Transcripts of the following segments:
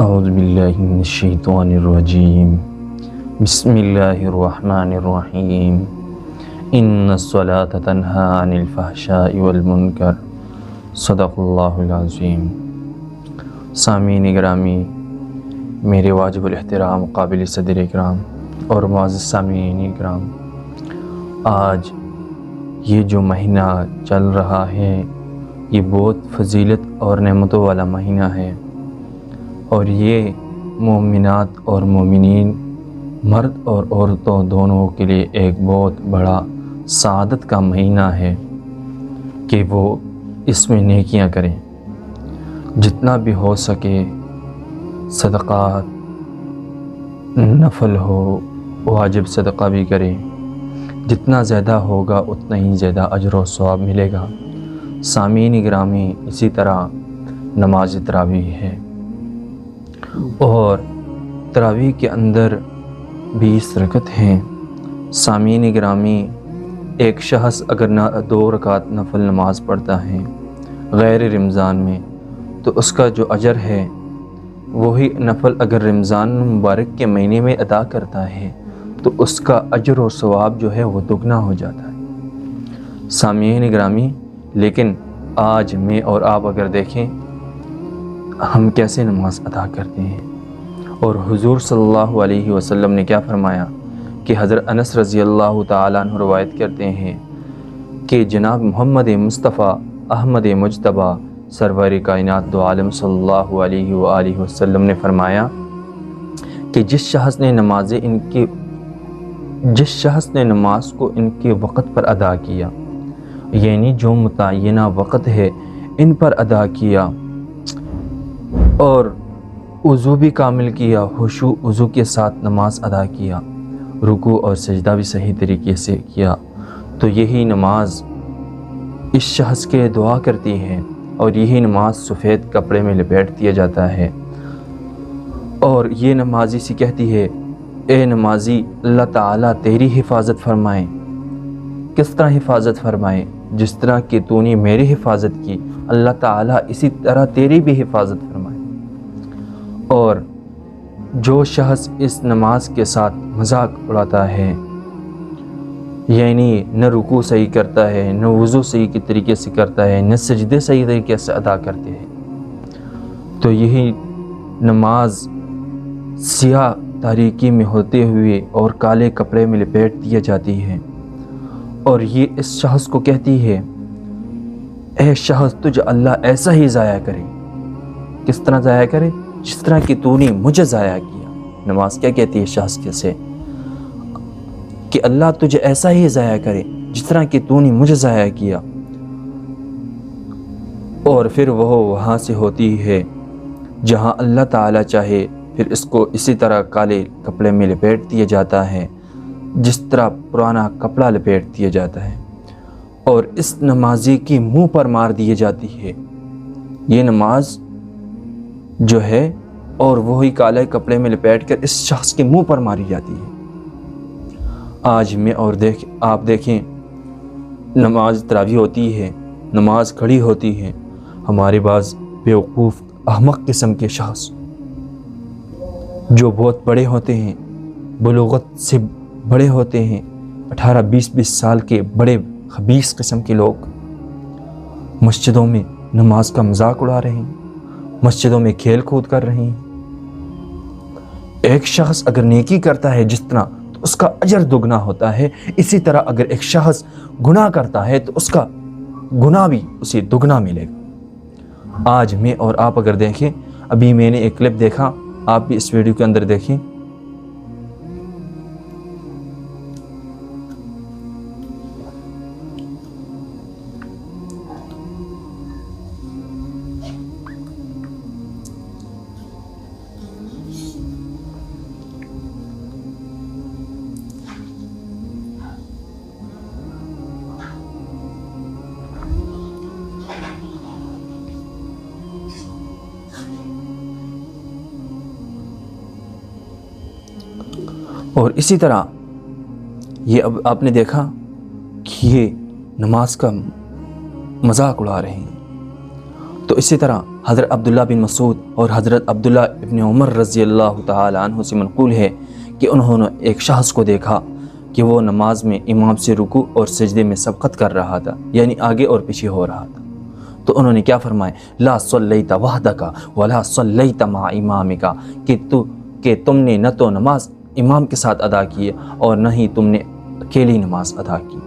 اعوذ باللہ من الشیطان الرجیم بسم اللہ الرحمن الرحیم ان الصلاۃ تنہی عن الفحشاء والمنکر صدق اللہ العظیم۔ سامعین گرامی، میرے واجب الاحترام قابل صدر اکرام اور معزز سامعین کرام، آج یہ جو مہینہ چل رہا ہے یہ بہت فضیلت اور نعمتوں والا مہینہ ہے، اور یہ مومنات اور مومنین، مرد اور عورتوں دونوں کے لیے ایک بہت بڑا سعادت کا مہینہ ہے کہ وہ اس میں نیکیاں کریں، جتنا بھی ہو سکے صدقات، نفل ہو، واجب صدقہ بھی کریں، جتنا زیادہ ہوگا اتنا ہی زیادہ اجر و ثواب ملے گا۔ سامعین گرامی، اسی طرح نماز تراویح ہے، اور تراویح کے اندر 20 رکعت ہیں۔ سامعین گرامی، ایک شخص اگر 2 رکعت نفل نماز پڑھتا ہے غیر رمضان میں تو اس کا جو اجر ہے وہی نفل اگر رمضان مبارک کے مہینے میں ادا کرتا ہے تو اس کا اجر و ثواب جو ہے وہ دگنا ہو جاتا ہے۔ سامعین گرامی، لیکن آج میں اور آپ اگر دیکھیں ہم کیسے نماز ادا کرتے ہیں، اور حضور صلی اللہ علیہ وسلم نے کیا فرمایا کہ حضرت انس رضی اللہ تعالیٰ عنہ روایت کرتے ہیں کہ جناب محمد مصطفیٰ احمد مجتبیٰ سرور کائنات دو عالم صلی اللہ علیہ وآلہ وسلم نے فرمایا کہ جس شخص نے نماز کو ان کے وقت پر ادا کیا، یعنی جو متعینہ وقت ہے ان پر ادا کیا، اور وضو بھی کامل کیا، خشوع وضو کے ساتھ نماز ادا کیا، رکوع اور سجدہ بھی صحیح طریقے سے کیا، تو یہی نماز اس شخص کے دعا کرتی ہے، اور یہی نماز سفید کپڑے میں لپیٹ دیا جاتا ہے، اور یہ نمازی سے کہتی ہے اے نمازی، اللہ تعالیٰ تیری حفاظت فرمائے۔ کس طرح حفاظت فرمائے؟ جس طرح کہ تو نے میری حفاظت کی، اللہ تعالیٰ اسی طرح تیری بھی حفاظت فرمائے۔ اور جو شخص اس نماز کے ساتھ مذاق اڑاتا ہے، یعنی نہ رکوع صحیح کرتا ہے، نہ وضو صحیح کے طریقے سے کرتا ہے، نہ سجدے صحیح طریقے سے ادا کرتے ہیں، تو یہی نماز سیاہ تاریکی میں ہوتے ہوئے اور کالے کپڑے میں لپیٹ دیا جاتی ہے، اور یہ اس شخص کو کہتی ہے اے شخص، تجھ اللہ ایسا ہی ضائع کرے۔ کس طرح ضائع کرے؟ جس طرح کہ تو نے مجھے ضائع کیا۔ نماز کیا کہتی ہے شخص سے کہ اللہ تجھے ایسا ہی ضائع کرے جس طرح کہ تو نے مجھے ضائع کیا، اور پھر وہ وہاں سے ہوتی ہے جہاں اللہ تعالیٰ چاہے، پھر اس کو اسی طرح کالے کپڑے میں لپیٹ دیا جاتا ہے جس طرح پرانا کپڑا لپیٹ دیا جاتا ہے، اور اس نمازی کی منہ پر مار دی جاتی ہے یہ نماز جو ہے، اور وہی کالے کپڑے میں لپیٹ کر اس شخص کے منہ پر ماری جاتی ہے۔ آج میں اور آپ دیکھیں، نماز تراویح ہوتی ہے، نماز کھڑی ہوتی ہے، ہمارے بعض بیوقوف احمق قسم کے شخص جو بہت بڑے ہوتے ہیں، بلوغت سے بڑے ہوتے ہیں، 18-20 سال کے بڑے خبیث قسم کے لوگ مسجدوں میں نماز کا مذاق اڑا رہے ہیں، مسجدوں میں کھیل کود کر رہے ہیں۔ ایک شخص اگر نیکی کرتا ہے جس طرح، تو اس کا اجر دگنا ہوتا ہے، اسی طرح اگر ایک شخص گناہ کرتا ہے تو اس کا گناہ بھی اسے دگنا ملے گا۔ آج میں اور آپ اگر دیکھیں، ابھی میں نے ایک کلپ دیکھا، آپ بھی اس ویڈیو کے اندر دیکھیں۔ اور اسی طرح یہ اب آپ نے دیکھا کہ یہ نماز کا مذاق اڑا رہے ہیں، تو اسی طرح حضرت عبداللہ بن مسعود اور حضرت عبداللہ ابن عمر رضی اللہ تعالی عنہ سے منقول ہے کہ انہوں نے ایک شخص کو دیکھا کہ وہ نماز میں امام سے رکوع اور سجدے میں سبقت کر رہا تھا، یعنی آگے اور پیچھے ہو رہا تھا۔ تو انہوں نے کیا فرمایا؟ لا صلیت وحدک ولا صلیت مع امامک، کہ تم نے نہ تو نماز امام کے ساتھ ادا کی اور نہ ہی تم نے اکیلی نماز ادا کی۔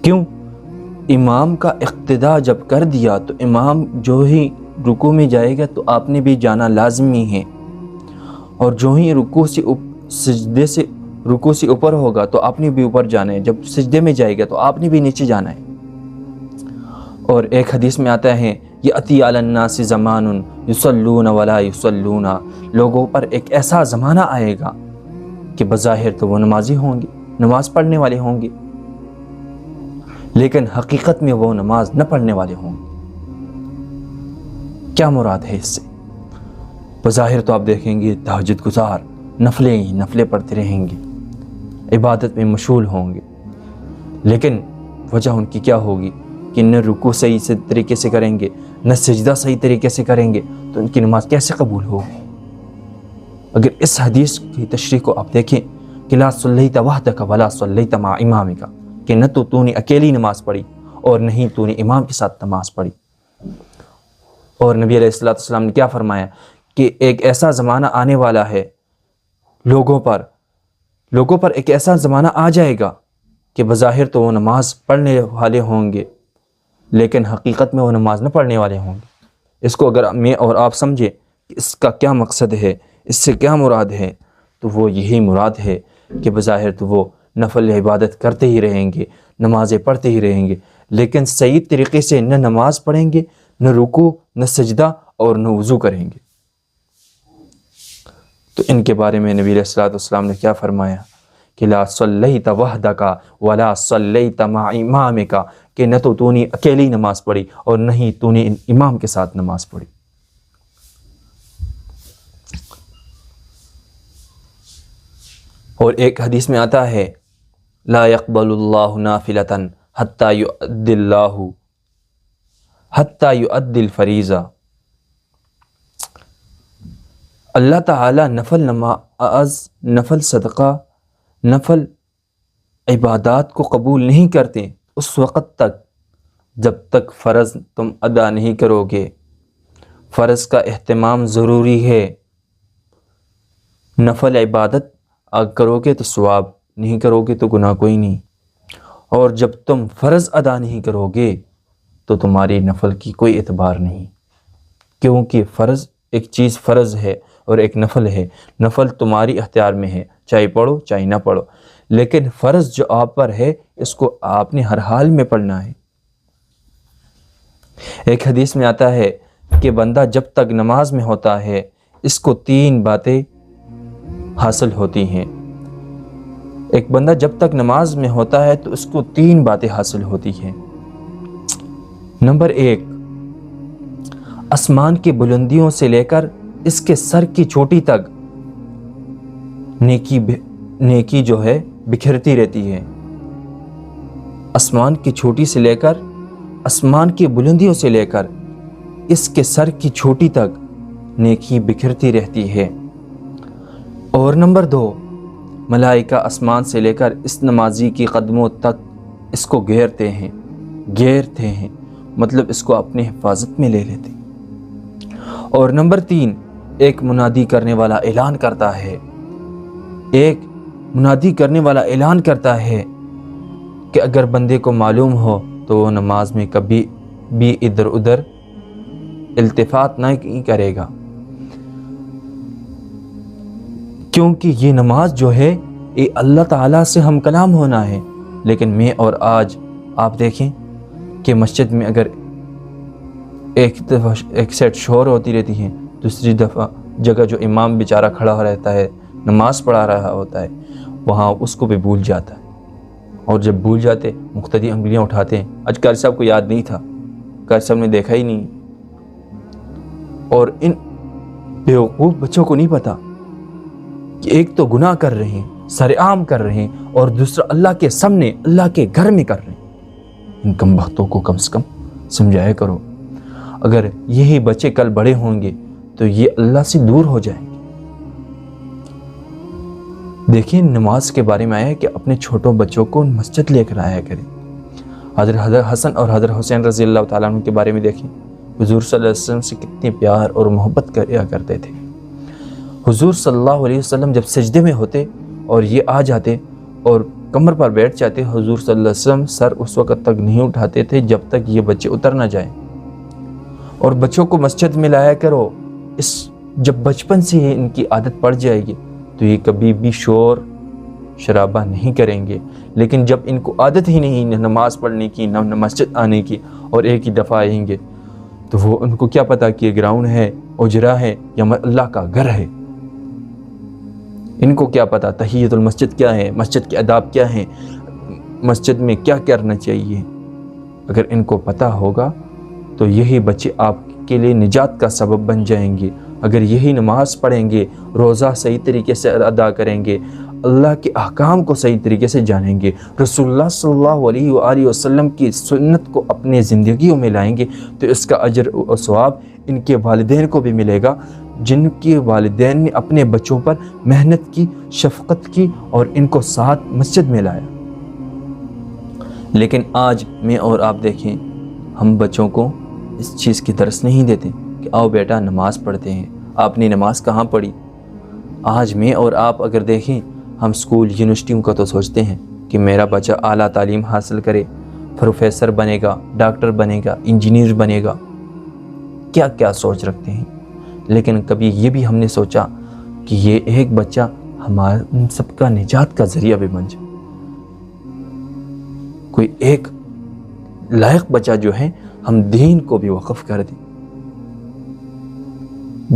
کیوں؟ امام کا اقتداء جب کر دیا تو امام جو ہی رکوع میں جائے گا تو آپ نے بھی جانا لازمی ہے، اور جو ہی سجدے سے رکوع سے اوپر ہوگا تو آپ نے بھی اوپر جانا ہے، جب سجدے میں جائے گا تو آپ نے بھی نیچے جانا ہے۔ اور ایک حدیث میں آتا ہے یأتی علی الناس زمان یصلون ولا یصلون، لوگوں پر ایک ایسا زمانہ آئے گا کہ بظاہر تو وہ نمازی ہوں گے، نماز پڑھنے والے ہوں گے، لیکن حقیقت میں وہ نماز نہ پڑھنے والے ہوں گے۔ کیا مراد ہے اس سے؟ بظاہر تو آپ دیکھیں گے تہجد گزار، نفلیں پڑھتے رہیں گے، عبادت میں مشغول ہوں گے، لیکن وجہ ان کی کیا ہوگی کہ نہ رکوع صحیح سے طریقے سے کریں گے، نہ سجدہ صحیح طریقے سے کریں گے، تو ان کی نماز کیسے قبول ہوگی؟ اگر اس حدیث کی تشریح کو آپ دیکھیں کہ لا صلیت وحدک ولا صلیت مع امامک، کہ نہ تو نے اکیلی نماز پڑھی اور نہ ہی تو نے امام کے ساتھ نماز پڑھی۔ اور نبی علیہ السلام نے کیا فرمایا کہ ایک ایسا زمانہ آنے والا ہے، لوگوں پر ایک ایسا زمانہ آ جائے گا کہ بظاہر تو وہ نماز پڑھنے والے ہوں گے، لیکن حقیقت میں وہ نماز نہ پڑھنے والے ہوں گے۔ اس کو اگر میں اور آپ سمجھیں کہ اس کا کیا مقصد ہے، اس سے کیا مراد ہے، تو وہ یہی مراد ہے کہ بظاہر تو وہ نفل عبادت کرتے ہی رہیں گے، نمازیں پڑھتے ہی رہیں گے، لیکن صحیح طریقے سے نہ نماز پڑھیں گے، نہ رکوع، نہ سجدہ اور نہ وضو کریں گے۔ تو ان کے بارے میں نبی علیہ السلام نے کیا فرمایا کہ لا صلیت وحدک ولا صلیت مع امامک، کہ نہ تو نے اکیلی نماز پڑھی اور نہ ہی تو نے امام کے ساتھ نماز پڑھی۔ اور ایک حدیث میں آتا ہے لا يقبل اللہ نافلۃ حتی یؤدی الفریضہ، اللہ تعالیٰ نفل نماز، نفل صدقہ، نفل عبادات کو قبول نہیں کرتے اس وقت تک جب تک فرض تم ادا نہیں کرو گے۔ فرض کا اہتمام ضروری ہے، نفل عبادت کرو گے تو ثواب، نہیں کرو گے تو گناہ کوئی نہیں۔ اور جب تم فرض ادا نہیں کرو گے تو تمہاری نفل کی کوئی اعتبار نہیں، کیونکہ فرض ایک چیز فرض ہے اور ایک نفل ہے۔ نفل تمہاری اختیار میں ہے، چاہے پڑھو چاہے نہ پڑھو، لیکن فرض جو آپ پر ہے اس کو آپ نے ہر حال میں پڑھنا ہے۔ ایک حدیث میں آتا ہے کہ بندہ جب تک نماز میں ہوتا ہے اس کو 3 باتیں حاصل ہوتی ہیں۔ ایک بندہ جب تک نماز میں ہوتا ہے تو اس کو 3 باتیں حاصل ہوتی ہیں۔ نمبر 1، آسمان کی بلندیوں سے لے کر اس کے سر کی چوٹی تک نیکی جو ہے بکھرتی رہتی ہے۔ آسمان کی چوٹی سے لے کر، آسمان کی بلندیوں سے لے کر اس کے سر کی چوٹی تک نیکی بکھرتی رہتی ہے۔ اور نمبر 2، ملائکہ آسمان سے لے کر اس نمازی کی قدموں تک اس کو گھیرتے ہیں، مطلب اس کو اپنے حفاظت میں لے لیتے۔ اور نمبر 3، ایک منادی کرنے والا اعلان کرتا ہے کہ اگر بندے کو معلوم ہو تو وہ نماز میں کبھی بھی ادھر ادھر التفات نہیں کرے گا، کیونکہ یہ نماز جو ہے یہ اللہ تعالیٰ سے ہم کلام ہونا ہے۔ لیکن میں اور آج آپ دیکھیں کہ مسجد میں اگر ایک سیٹ شور ہوتی رہتی ہیں، دوسری دفعہ جگہ جو امام بیچارہ کھڑا رہتا ہے نماز پڑھا رہا ہوتا ہے وہاں اس کو بھی بھول جاتا ہے، اور جب بھول جاتے مقتدی انگلیاں اٹھاتے ہیں۔ آج قاری صاحب کو یاد نہیں تھا، قاری صاحب نے دیکھا ہی نہیں، اور ان بیوقوف بچوں کو نہیں پتا کہ ایک تو گناہ کر رہے ہیں، سرعام کر رہے ہیں، اور دوسرا اللہ کے سامنے اللہ کے گھر میں کر رہے ہیں۔ ان کم بختوں کو کم سے کم سمجھایا کرو۔ اگر یہی بچے کل بڑے ہوں گے تو یہ اللہ سے دور ہو جائیں گے۔ دیکھیں نماز کے بارے میں آیا ہے کہ اپنے چھوٹوں بچوں کو مسجد لے کر آیا کریں۔ حضرت حسن اور حضرت حسین رضی اللہ تعالیٰ عنہ کے بارے میں دیکھیں، حضور صلی اللہ علیہ وسلم سے کتنے پیار اور محبت کیا کرتے تھے۔ حضور صلی اللہ علیہ وسلم جب سجدے میں ہوتے اور یہ آ جاتے اور کمر پر بیٹھ جاتے، حضور صلی اللہ علیہ وسلم سر اس وقت تک نہیں اٹھاتے تھے جب تک یہ بچے اتر نہ جائیں۔ اور بچوں کو مسجد میں لایا کرو، جب بچپن سے ہی ان کی عادت پڑ جائے گی تو یہ کبھی بھی شور شرابہ نہیں کریں گے۔ لیکن جب ان کو عادت ہی نہیں نہ نماز پڑھنے کی نہ مسجد آنے کی اور ایک ہی دفعہ آئیں گے تو وہ ان کو کیا پتا کہ یہ گراؤنڈ ہے، اجرا ہے یا اللہ کا گھر ہے۔ ان کو کیا پتا تحیۃ المسجد کیا ہے، مسجد کے آداب کیا ہیں، مسجد میں کیا کرنا چاہیے۔ اگر ان کو پتہ ہوگا تو یہی بچے آپ کے لیے نجات کا سبب بن جائیں گے۔ اگر یہی نماز پڑھیں گے، روزہ صحیح طریقے سے ادا کریں گے، اللہ کے احکام کو صحیح طریقے سے جانیں گے، رسول اللہ صلی اللہ علیہ وآلہ وسلم کی سنت کو اپنے زندگیوں میں لائیں گے تو اس کا اجر و ثواب ان کے والدین کو بھی ملے گا، جن کے والدین نے اپنے بچوں پر محنت کی، شفقت کی اور ان کو ساتھ مسجد میں لایا۔ لیکن آج میں اور آپ دیکھیں، ہم بچوں کو اس چیز کی درس نہیں دیتے کہ آؤ بیٹا نماز پڑھتے ہیں۔ آپ نے نماز کہاں پڑھی؟ آج میں اور آپ اگر دیکھیں، ہم اسکول یونیورسٹیوں کا تو سوچتے ہیں کہ میرا بچہ اعلیٰ تعلیم حاصل کرے، پروفیسر بنے گا، ڈاکٹر بنے گا، انجینئر بنے گا، کیا کیا سوچ رکھتے ہیں۔ لیکن کبھی یہ بھی ہم نے سوچا کہ یہ ایک بچہ ہم سب کا نجات کا ذریعہ بھی بن جائے، کوئی ایک لائق بچہ جو ہے ہم دین کو بھی وقف کر دیں،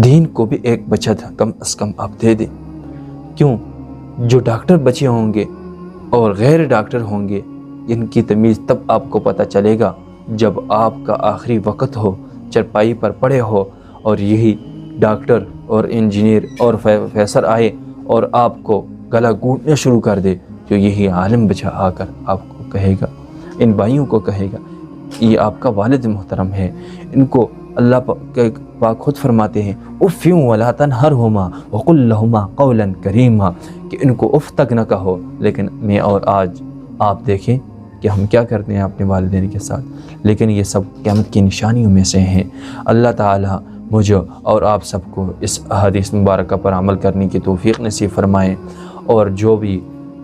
دین کو بھی ایک بچہ تھا کم از کم آپ دے دیں۔ کیوں؟ جو ڈاکٹر بچے ہوں گے اور غیر ڈاکٹر ہوں گے، ان کی تمیز تب آپ کو پتہ چلے گا جب آپ کا آخری وقت ہو، چرپائی پر پڑے ہو اور یہی ڈاکٹر اور انجینئر اور پروفیسر آئے اور آپ کو گلا گھونٹنا شروع کر دے، جو یہی عالم بچہ آ کر آپ کو کہے گا، ان بھائیوں کو کہے گا یہ آپ کا والد محترم ہے۔ ان کو اللہ پاک خود فرماتے ہیں اف ولا تنہرہما وقل لہما قولا کریما، کہ ان کو اف تک نہ کہو۔ لیکن میں اور آج آپ دیکھیں کہ ہم کیا کرتے ہیں اپنے والدین کے ساتھ۔ لیکن یہ سب قیامت کی نشانیوں میں سے ہیں۔ اللہ تعالی مجھے اور آپ سب کو اس احادیث مبارکہ پر عمل کرنے کی توفیق نصیب فرمائیں، اور جو بھی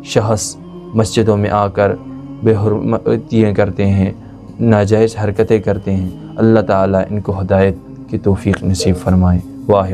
شخص مسجدوں میں آ کر بے حرمتیاں کرتے ہیں، ناجائز حرکتیں کرتے ہیں، اللہ تعالیٰ ان کو ہدایت کی توفیق نصیب فرمائے۔ واہ